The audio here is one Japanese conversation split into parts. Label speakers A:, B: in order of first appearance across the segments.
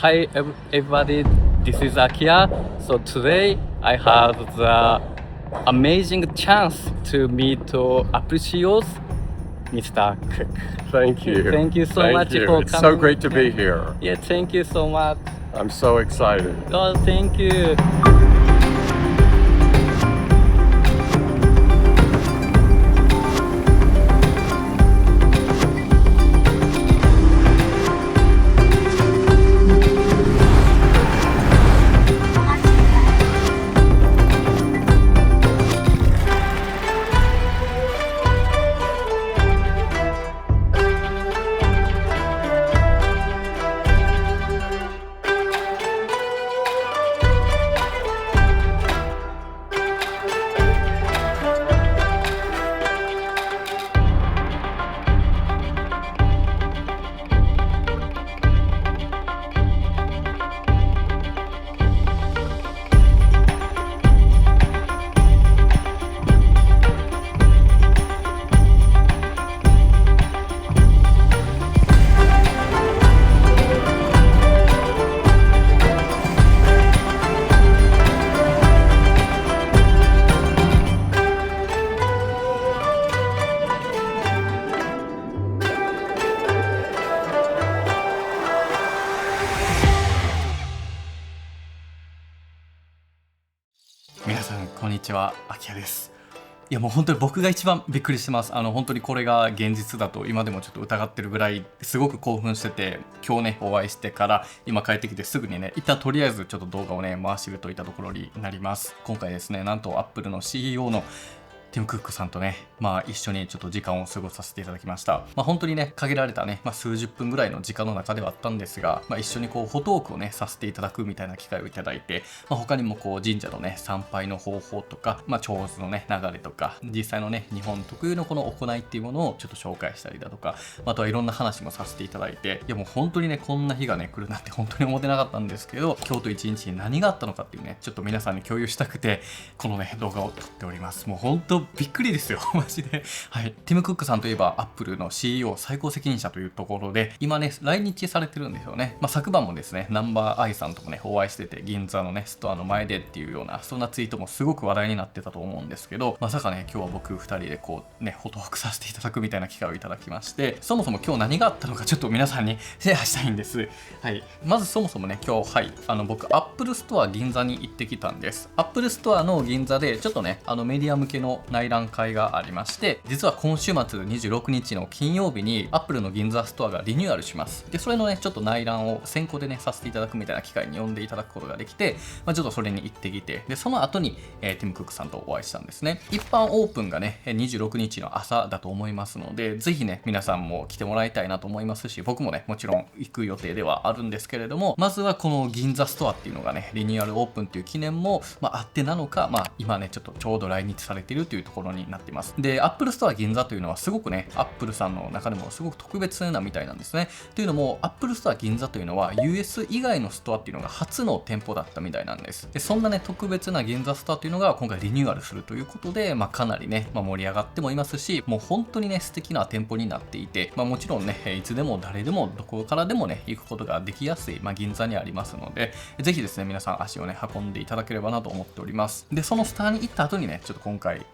A: Hi everybody, this is Akia. So today I have the amazing chance to meet Apple CEOs, Mr. Cook.
B: Thank you.
A: Thank you so
B: Thank
A: much
B: you.
A: for
B: It's
A: coming.
B: so great to be here.
A: Yeah, thank you so much.
B: I'm so excited.
A: Oh, thank you.
C: 皆さんこんにちは、あきらです。いやもう本当に僕が一番びっくりしてます。本当にこれが現実だと今でもちょっと疑ってるぐらいすごく興奮してて、今日ねお会いしてから今帰ってきてすぐにね一旦とりあえずちょっと動画をね回してるといったところになります。今回ですね、なんと Apple の CEO のティム・クックさんとね、一緒にちょっと時間を過ごさせていただきました。本当にね、限られたね、数十分ぐらいの時間の中ではあったんですが、一緒にこう、フォトークをね、させていただくみたいな機会をいただいて、他にもこう、神社のね、参拝の方法とか、長図のね、流れとか、実際のね、日本特有のこの行いっていうものをちょっと紹介したりだとか、あとはいろんな話もさせていただいて、いやもう本当にね、こんな日がね、来るなんて本当に思ってなかったんですけど、今日と一日に何があったのかっていうね、ちょっと皆さんに共有したくて、このね、動画を撮っております。もう本当びっくりですよ。マジで。はい。ティム・クックさんといえば、アップルの CEO 最高責任者というところで、今ね、来日されてるんですよね。昨晩もですね、ナンバーアイさんともね、お会いしてて、銀座のね、ストアの前でっていうような、そんなツイートもすごく話題になってたと思うんですけど、まさかね、今日は僕2人でこう、ね、フォトワークさせていただくみたいな機会をいただきまして、そもそも今日何があったのか、ちょっと皆さんにシェアしたいんです。はい。まずそもそもね、今日、はい、僕、アップルストア銀座に行ってきたんです。アップルストアの銀座で、ちょっとね、メディア向けの内覧会がありまして、実は今週末26日の金曜日に Apple の銀座ストアがリニューアルします。で、それのね、ちょっと内覧を先行でね、させていただくみたいな機会に呼んでいただくことができて、ちょっとそれに行ってきて、で、その後に、ティム・クックさんとお会いしたんですね。一般オープンがね、26日の朝だと思いますので、ぜひね、皆さんも来てもらいたいなと思いますし、僕もね、もちろん行く予定ではあるんですけれども、まずはこの銀座ストアっていうのがね、リニューアルオープンっていう記念も、あってなのか、今ね、ちょうど来日されているというところになっています。で、Apple ストア銀座というのはすごくね、Apple さんの中でもすごく特別なみたいなんですね。というのも、Apple ストア銀座というのは US 以外のストアっていうのが初の店舗だったみたいなんです。で、そんなね、特別な銀座ストアというのが今回リニューアルするということで、かなりね、盛り上がってもいますし、もう本当にね、素敵な店舗になっていて、もちろんね、いつでも誰でもどこからでもね、行くことができやすい、銀座にありますので、ぜひですね、皆さん足をね、運んでいただければなと思っております。で、そのストアに行った後にね、ちょっと今回、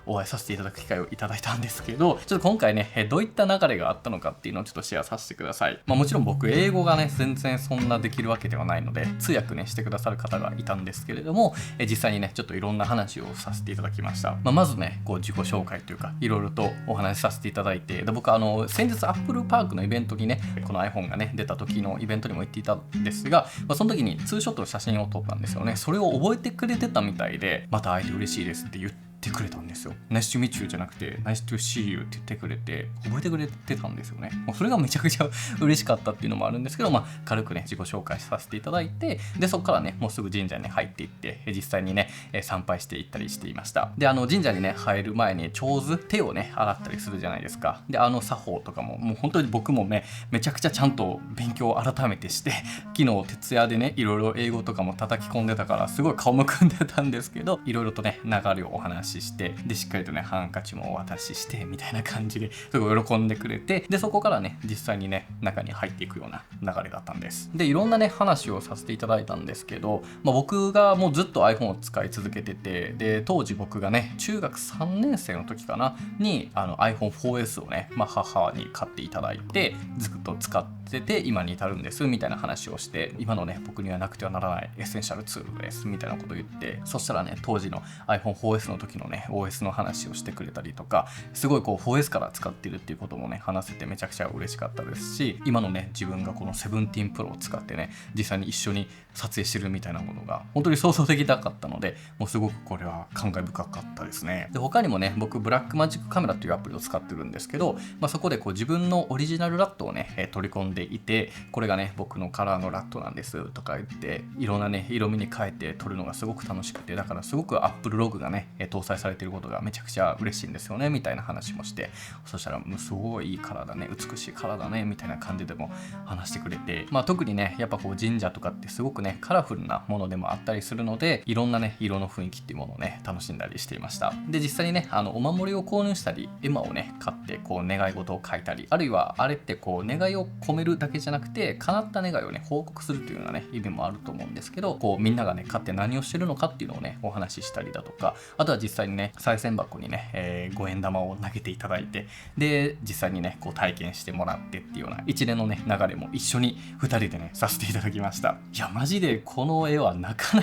C: お会いさせていただく機会をいただいたんですけど、ちょっと今回ね、どういった流れがあったのかっていうのをちょっとシェアさせてください。もちろん僕、英語がね、全然そんなできるわけではないので、通訳ね、してくださる方がいたんですけれども、実際にね、ちょっといろんな話をさせていただきました。まずね、こう自己紹介というか、いろいろとお話しさせていただいて、で僕先日 Apple Park のイベントにね、この iPhone がね、出た時のイベントにも行っていたんですが、その時にツーショットの写真を撮ったんですよね。それを覚えてくれてたみたいで、また会えて嬉しいですって言ってくれたんですよ。Nice to meet you じゃなくて Nice to see you って言ってくれて、覚えてくれてたんですよね。それがめちゃくちゃ嬉しかったっていうのもあるんですけど、軽くね自己紹介させていただいて、でそこからねもうすぐ神社に、ね、入っていって、実際にね参拝していったりしていました。で神社にね入る前に長図、手をね洗ったりするじゃないですか。で作法とかももう本当に僕もねめちゃくちゃちゃんと勉強を改めてして、昨日徹夜でねいろいろ英語とかも叩き込んでたからすごい顔むくんでたんですけど、いろいろとね流れをお話ししして、でしっかりとねハンカチもお渡ししてみたいな感じですごい喜んでくれて、でそこからね実際にね中に入っていくような流れだったんです。でいろんなね話をさせていただいたんですけど、僕がもうずっと iPhone を使い続けてて、で当時僕がね中学3年生の時かなにiPhone4S をね、母に買っていただいてずっと使ってて今に至るんですみたいな話をして、今のね僕にはなくてはならないエッセンシャルツールですみたいなことを言って、そしたらね当時の iPhone4S の時のね OS の話をしてくれたりとか、すごいこう 4S から使ってるっていうこともね話せてめちゃくちゃ嬉しかったですし、今のね自分がこの17 Pro を使ってね実際に一緒に撮影してるみたいなものが本当に想像できなかったので、もうすごくこれは感慨深かったですね。で他にもね僕ブラックマジックカメラというアプリを使ってるんですけど、そこでこう自分のオリジナルラットをね取り込んでいて、これがね僕のカラーのラットなんですとか言っていろんなね色味に変えて撮るのがすごく楽しくて、だからすごく Apple ログがね搭載されていることがめちゃくちゃ嬉しいんですよねみたいな話もして、そしたらすごいいいカラーだね、美しいカラーだねみたいな感じでも話してくれて、特にねやっぱこう神社とかってすごくねカラフルなものでもあったりするので、いろんなね色の雰囲気っていうものをね楽しんだりしていました。で実際にねお守りを購入したり絵馬をね買ってこう願い事を書いたり、あるいはあれってこう願いを込めるだけじゃなくて叶った願いをね報告するというようなね意味もあると思うんですけど、こうみんながね買って何をしてるのかっていうのをねお話ししたりだとか、あとは実際にね賽銭箱にね、5円玉を投げていただいて、で実際にねこう体験してもらってっていうような一連のね流れも一緒に2人でねさせていただきました。いやマジでこの絵はなかな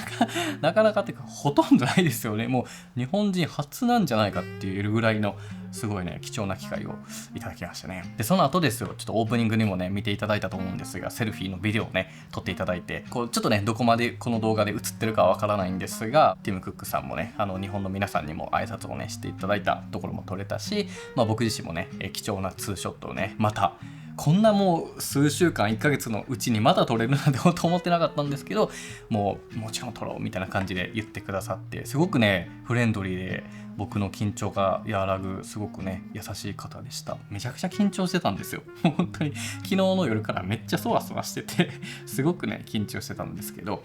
C: かっていうかほとんどないですよね。もう日本人初なんじゃないかっていうぐらいのすごいね貴重な機会をいただきましたね。でその後ですよ、ちょっとオープニングにもね見ていただいたと思うんですが、セルフィーのビデオをね撮っていただいて、こうちょっとねどこまでこの動画で映ってるかはわからないんですが、ティム・クックさんもね日本の皆さんにも挨拶をねしていただいたところも撮れたし、僕自身もね貴重なツーショットをねまたこんなもう数週間1ヶ月のうちにまだ撮れるなんてと思ってなかったんですけど、もちろん撮ろうみたいな感じで言ってくださって、すごくねフレンドリーで僕の緊張が和らぐすごくね優しい方でした。めちゃくちゃ緊張してたんですよ本当に昨日の夜からめっちゃそわそわしててすごくね緊張してたんですけど、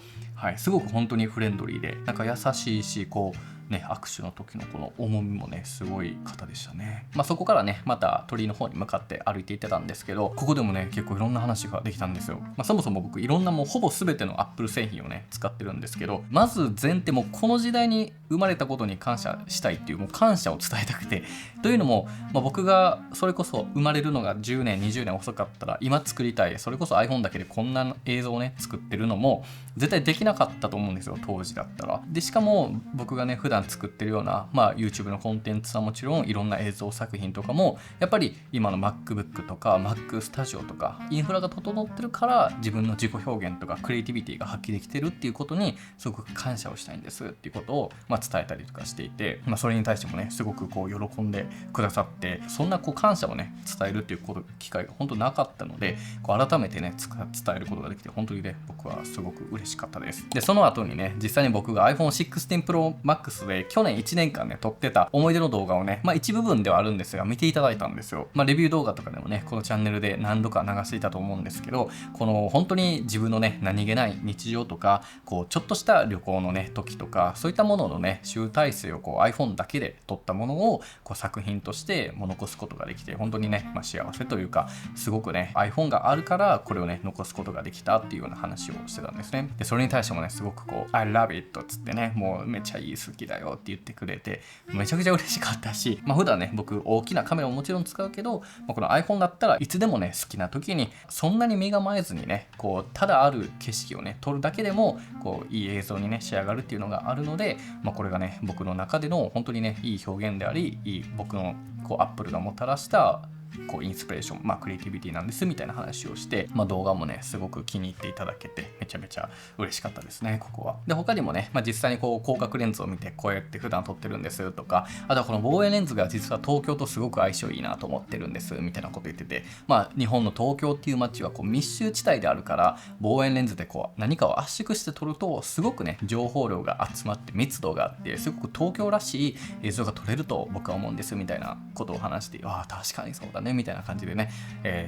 C: すごく本当にフレンドリーでなんか優しいし、こうね、握手の時のこの重みもねすごい方でしたね。そこからねまた鳥居の方に向かって歩いていってたんですけど、ここでもね結構いろんな話ができたんですよ。そもそも僕いろんなもうほぼ全ての Apple 製品をね使ってるんですけど、まず前提もこの時代に生まれたことに感謝したいっていう、もう感謝を伝えたくて、というのも、僕がそれこそ生まれるのが10年20年遅かったら今作りたい、それこそ iPhone だけでこんな映像をね作ってるのも絶対できなかったと思うんですよ当時だったら。でしかも僕がね普段作ってるような、YouTube のコンテンツはもちろんいろんな映像作品とかもやっぱり今の MacBook とか Mac Studio とかインフラが整ってるから自分の自己表現とかクリエイティビティが発揮できてるっていうことにすごく感謝をしたいんですっていうことを伝えたりとかしていて、それに対してもねすごくこう喜んでくださって、そんなこう感謝をね伝えるっていう機会が本当なかったので、こう改めてね伝えることができて本当にね僕はすごく嬉しかったです。でその後にね実際に僕が iPhone 16 Pro Max で去年1年間ね撮ってた思い出の動画をね一部分ではあるんですが見ていただいたんですよ。レビュー動画とかでもねこのチャンネルで何度か流していたと思うんですけど、この本当に自分のね何気ない日常とかこうちょっとした旅行のね時とかそういったもののね集大成をこう iPhone だけで撮ったものをこう作品として残すことができて本当にね、幸せというかすごくね iPhone があるからこれをね残すことができたっていうような話をしてたんですね。でそれに対してもねすごくこう I love it っつってねもうめっちゃいい好きだよって言ってくれてめちゃくちゃ嬉しかったし、普段ね僕大きなカメラももちろん使うけど、この iPhone だったらいつでもね好きな時にそんなに身構えずにねこうただある景色をね撮るだけでもこういい映像にね仕上がるっていうのがあるので、これがね僕の中での本当にねいい表現であり、いい僕のこう Apple がもたらしたこうインスピレーション、クリエイティビティなんですみたいな話をして、動画もねすごく気に入っていただけてめちゃめちゃ嬉しかったですねここは。で他にもね、実際にこう広角レンズを見てこうやって普段撮ってるんですとか、あとはこの望遠レンズが実は東京とすごく相性いいなと思ってるんですみたいなこと言ってて、日本の東京っていう街はこう密集地帯であるから望遠レンズでこう何かを圧縮して撮るとすごくね情報量が集まって密度があってすごく東京らしい映像が撮れると僕は思うんですみたいなことを話して、確かにそうだったねみたいな感じでね、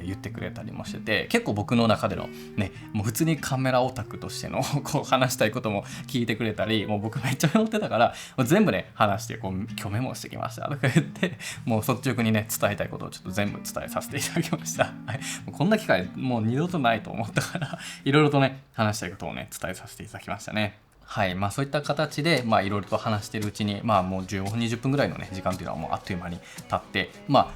C: 言ってくれたりもしてて、結構僕の中でのね、もう普通にカメラオタクとしてのこう話したいことも聞いてくれたり、もう僕めっちゃメモってたからもう全部ね話してこう今日メモしてきましたとか言って、もう率直にね伝えたいことをちょっと全部伝えさせていただきました。はい、もうこんな機会もう二度とないと思ったからいろいろとね話したいことをね伝えさせていただきましたね。はい、そういった形でいろいろと話しているうちにもう15分20分ぐらいのね時間というのはもうあっという間に経って、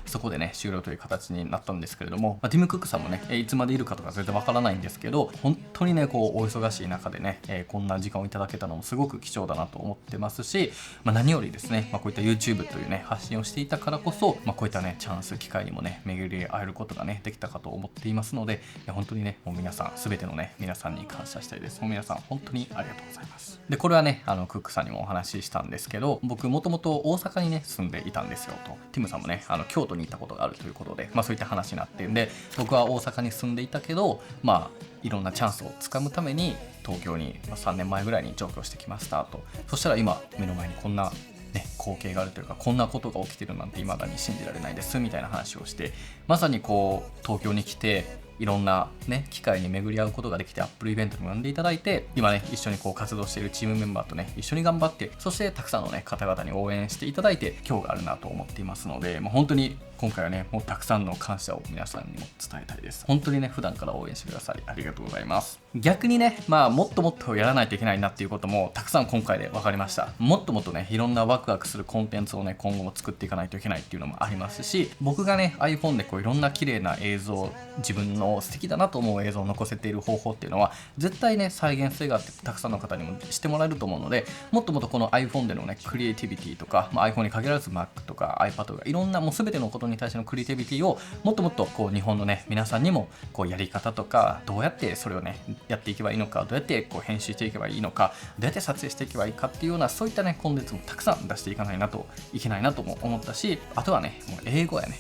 C: そこでね終了という形になったんですけれども、ティム・クックさんもねいつまでいるかとか全然わからないんですけど、本当にねこうお忙しい中でね、こんな時間をいただけたのもすごく貴重だなと思ってますし、何よりですね、こういった YouTube というね発信をしていたからこそ、こういったねチャンス機会にもね巡り会えることがねできたかと思っていますので、本当にねもう皆さん全てのね皆さんに感謝したいです。もう皆さん本当にありがとうございます。でこれはねクックさんにもお話ししたんですけど、僕もともと大阪にね住んでいたんですよと。ティムさんもね京都に行ったことがあるということで、そういった話になってんで、僕は大阪に住んでいたけどいろんなチャンスをつかむために東京に3年前ぐらいに上京してきましたと。そしたら今目の前にこんな光景があるというか、こんなことが起きてるなんて未だに信じられないですみたいな話をして、まさにこう東京に来ていろんなね機会に巡り合うことができて、アップルイベントにも呼んでいただいて、今ね一緒にこう活動しているチームメンバーとね一緒に頑張って、そしてたくさんのね方々に応援していただいて今日があるなと思っていますので、本当に今回はねもうたくさんの感謝を皆さんにも伝えたいです。本当にね普段から応援してくださりありがとうございます。逆にねもっともっとやらないといけないなっていうこともたくさん今回で分かりました。もっともっとねいろんなワクワクするコンテンツをね今後も作っていかないといけないっていうのもありますし、僕がね iPhone でこういろんな綺麗な映像、自分の素敵だなと思う映像を残せている方法っていうのは絶対ね再現性があってたくさんの方にもしてもらえると思うので、もっともっとこの iPhone でのねクリエイティビティとか、iPhone に限らず Mac とか iPad とかいろんなもう全てのことに対してのクリエイティビティをもっともっとこう日本のね皆さんにもこうやり方とか、どうやってそれをねやっていけばいいのか、どうやってこう編集していけばいいのか、どうやって撮影していけばいいかっていうような、そういったねコンテンツもたくさん出していかないといけないなとも思ったし、あとはねもう英語やね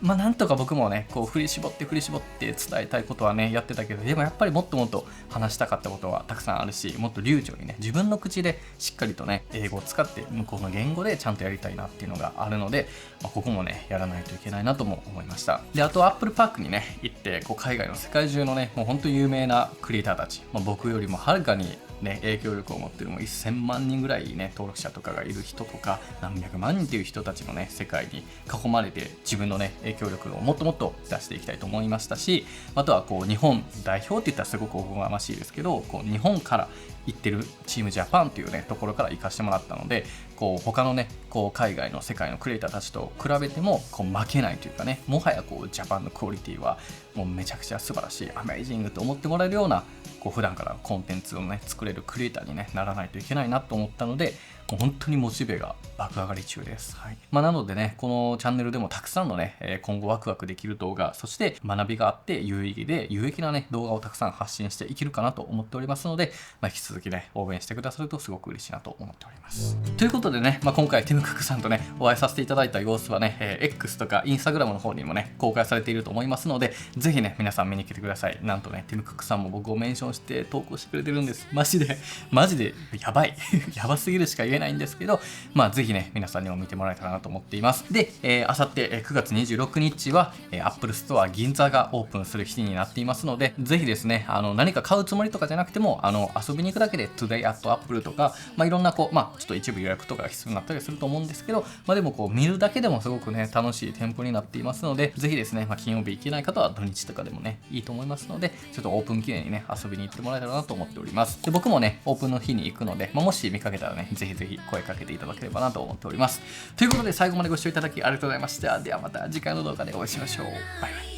C: なんとか僕もねこう振り絞って伝えたいことはねやってたけど、でもやっぱりもっともっと話したかったことはたくさんあるし、もっと流暢にね自分の口でしっかりとね英語を使って向こうの言語でちゃんとやりたいなっていうのがあるので、ここもねやらないといけないなとも思いました。であとアップルパークにね行ってこう海外の世界中のねもう本当有名なクリエイターたち、僕よりもはるかにね、影響力を持ってるもう1000万人ぐらいね登録者とかがいる人とか、何百万人っていう人たちのね世界に囲まれて自分のね影響力をもっともっと出していきたいと思いましたし、あとはこう日本代表って言ったらすごくおこがましいですけど、こう日本から行ってるチームジャパンというねところから行かしてもらったので、こう他のねこう海外の世界のクリエイターたちと比べてもこう負けないというかね、もはやこうジャパンのクオリティはもうめちゃくちゃ素晴らしい、アメイジングと思ってもらえるようなこう普段からコンテンツをね作れるクリエイターに、ね、ならないといけないなと思ったので、もう本当にモチベが爆上がり中です。はい、なのでねこのチャンネルでもたくさんのね今後ワクワクできる動画、そして学びがあって有意義なね動画をたくさん発信していけるかなと思っておりますので、引き続きね応援してくださるとすごく嬉しいなと思っております。ということでね、今回ティム・クックさんとねお会いさせていただいた様子はね、X とか Instagram の方にもね公開されていると思いますので、ぜひね皆さん見に来てください。なんとねティム・クックさんも僕をメンションして投稿してくれてるんです。マジでやばいやばすぎるしか言えないんですけど、ぜひね皆さんにも見てもらえたらなと思っています。で、あさって9月26日は Apple Store 銀座がオープンする日になっていますので、ぜひですね何か買うつもりとかじゃなくても遊びに行くだけで Today at Apple とか、いろんなこうちょっと一部予約とかが必要になったりすると思うんですけど、でもこう見るだけでもすごくね楽しい店舗になっていますので、ぜひですね、金曜日行けない方は土日とかでもねいいと思いますので、ちょっとオープン記念にね遊びに行ってもらえたらなと思っております。で僕もねオープンの日に行くので、もし見かけたらねぜひ声かけていただければなと思っております。ということで最後までご視聴いただきありがとうございました。ではまた次回の動画でお会いしましょう。バイバイ。